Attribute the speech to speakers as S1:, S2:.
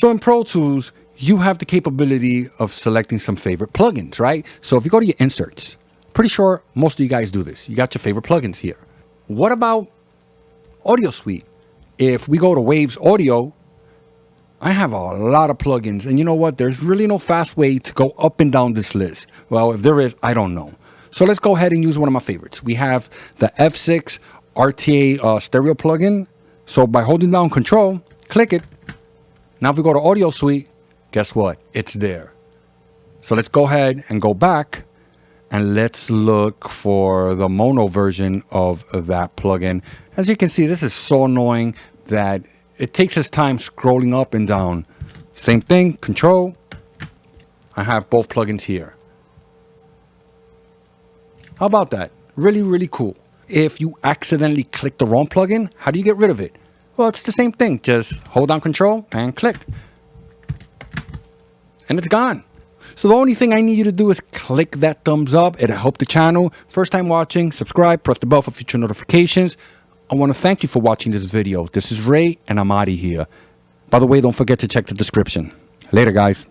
S1: So in Pro Tools, you have the capability of selecting some favorite plugins, right? So if you go to your inserts, pretty sure most of you guys do this. You got your favorite plugins here. What about AudioSuite? If we go to Waves Audio, I have a lot of plugins, and you know what? There's really no fast way to go up and down this list. Well, if there is, I don't know. So let's go ahead and use one of my favorites. We have the F6 RTA stereo plugin. So by holding down Control, click it. Now if we go to AudioSuite, guess what? It's there. So let's go ahead and go back and let's look for the mono version of that plugin. As you can see, this is so annoying that it takes its time scrolling up and down. Same thing, Control. I have both plugins here. How about that? Really, really cool. If you accidentally click the wrong plugin, how do you get rid of it? Well, it's the same thing. Just hold down Control and click. And it's gone. So the only thing I need you to do is click that thumbs up. It'll help the channel. First time watching, subscribe, press the bell for future notifications. I want to thank you for watching this video. This is Ray, and I'm out of here. By the way, don't forget to check the description. Later, guys.